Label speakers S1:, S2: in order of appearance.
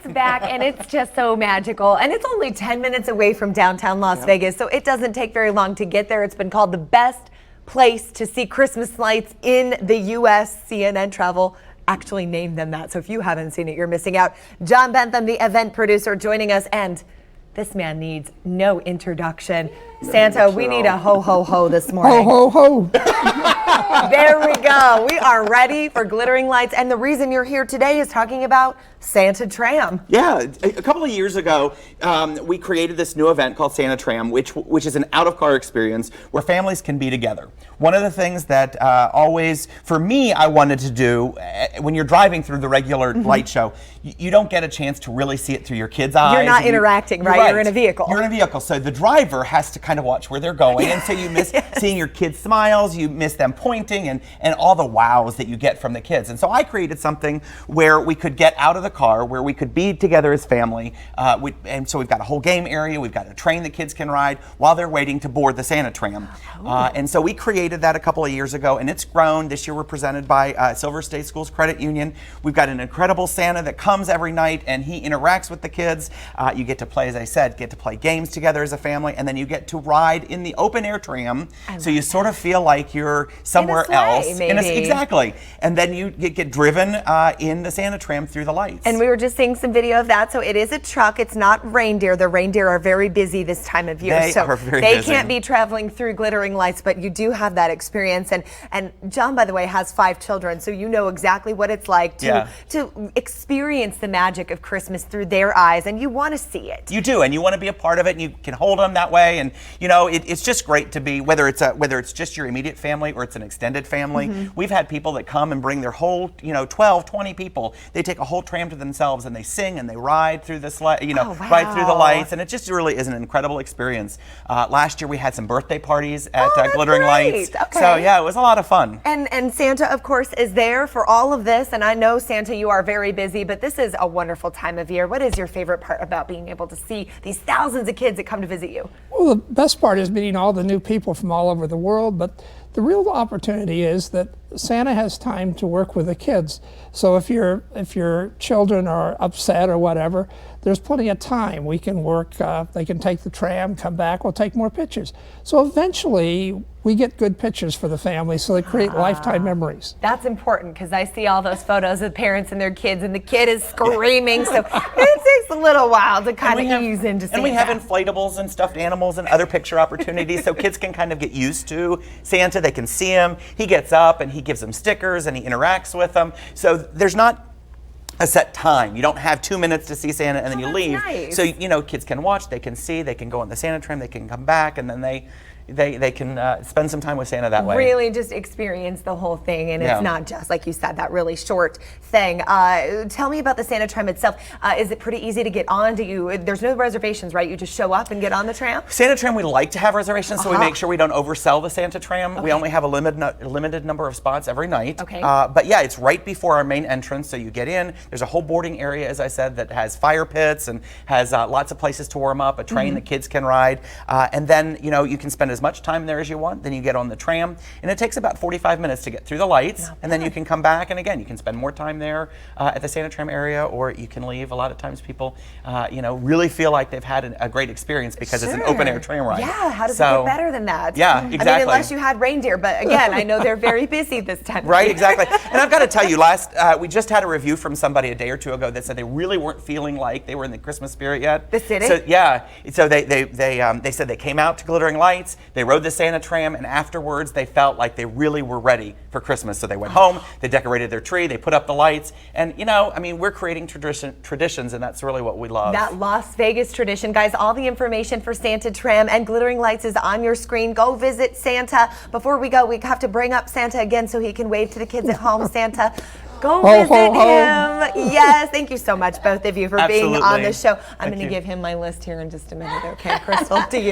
S1: It's back, and it's just so magical. And it's only 10 minutes away from downtown Las Vegas, so it doesn't take very long to get there. It's been called the best place to see Christmas lights in the U.S. CNN Travel actually named them that. So if you haven't seen it, you're missing out. John Bentham, the event producer, joining us, and this man needs no introduction. Santa, we need a ho, ho, ho this morning.
S2: Ho, ho, ho.
S1: There we go. We are ready for glittering lights. And the reason you're here today is talking about Santa Tram.
S3: Yeah, a couple of years ago, we created this new event called Santa Tram, which is an out-of-car experience where families can be together. One of the things that always, for me, I wanted to do, when you're driving through the regular light show, you don't get a chance to really see it through your kids' eyes.
S1: You're not interacting, right? You're in a vehicle.
S3: You're in a vehicle, so the driver has to kind of watch where they're going, and so you miss seeing your kids' smiles, you miss them pointing, and all the wows that you get from the kids. And so I created something where we could get out of the car, where we could be together as family, and so we've got a whole game area, we've got a train the kids can ride while they're waiting to board the Santa Tram. And so we created that a couple of years ago, and it's grown. This year we're presented by Silver State Schools Credit Union. We've got an incredible Santa that comes every night, and he interacts with the kids. You get to play, as I said, get to play games together as a family, and then you get to ride in the open air tram, so you sort of feel like you're somewhere else. Exactly. And then you get driven in the Santa Tram through the lights.
S1: And we were just seeing some video of that. So it is a truck. It's not reindeer. The reindeer are very busy this time of year.
S3: They are very
S1: busy.
S3: They
S1: can't be traveling through glittering lights, but you do have that experience. And John, by the way, has 5 children, so you know exactly what it's like to experience the magic of Christmas through their eyes, and you want to see it.
S3: You do, and you want to be a part of it, and you can hold them that way. And you know, it's just great to be, whether it's just your immediate family or it's an extended family. We've had people that come and bring their whole, 12, 20 people. They take a whole tram to themselves and they sing and they ride through this, ride through the lights, and it just really is an incredible experience. Last year we had some birthday parties at Glittering Lights.
S1: Okay.
S3: So yeah, it was a lot of fun.
S1: And Santa, of course, is there for all of this. And I know, Santa, you are very busy, but this is a wonderful time of year. What is your favorite part about being able to see these thousands of kids that come to visit you?
S2: Well, the best part is meeting all the new people from all over the world, but the real opportunity is that Santa has time to work with the kids. So if your children are upset or whatever, there's plenty of time. We can work, they can take the tram, come back, we'll take more pictures. So eventually we get good pictures for the family, so they create lifetime memories.
S1: That's important, because I see all those photos of parents and their kids, and the kid is screaming, so it takes a little while to kind of ease into Santa.
S3: And we have inflatables and stuffed animals and other picture opportunities, so kids can kind of get used to Santa. They can see him. He gets up and he gives them stickers and he interacts with them. So there's not a set time. You don't have 2 minutes to see Santa and then you leave.
S1: Nice.
S3: So kids can watch, they can see, they can go on the Santa Tram, they can come back, and then they can spend some time with Santa that way.
S1: Really just experience the whole thing, and it's not just, like you said, that really short thing. Tell me about the Santa Tram itself. Is it pretty easy to get on? There's no reservations, right? You just show up and get on the tram?
S3: Santa Tram, we like to have reservations, so we make sure we don't oversell the Santa Tram.
S1: Okay.
S3: We only have a limited number of spots every night.
S1: Okay.
S3: But yeah, it's right before our main entrance, so you get in. There's a whole boarding area, as I said, that has fire pits and has lots of places to warm up, a train that kids can ride, and then you can spend as much time there as you want. Then you get on the tram, and it takes about 45 minutes to get through the lights, and then you can come back, and again, you can spend more time there at the Santa Tram area, or you can leave. A lot of times people, really feel like they've had a great experience because it's an open-air tram ride.
S1: Yeah, how does it get better than that?
S3: Yeah, exactly.
S1: I mean, unless you had reindeer, but again, I know they're very busy this time.
S3: Right, exactly. And I've got to tell you, we just had a review from somebody a day or two ago that said they really weren't feeling like they were in the Christmas spirit yet.
S1: The city?
S3: So yeah, so they said they came out to Glittering Lights, they rode the Santa Tram, and afterwards they felt like they really were ready for Christmas. So they went home, they decorated their tree, they put up the lights, and we're creating traditions, and that's really what we love.
S1: That Las Vegas tradition. Guys, all the information for Santa Tram and Glittering Lights is on your screen. Go visit Santa. Before we go, we have to bring up Santa again so he can wave to the kids at home. Santa, go visit him. Yes, thank you so much, both of you, for being on the show. I'm going to give him my list here in just a minute. Okay, Crystal, to you.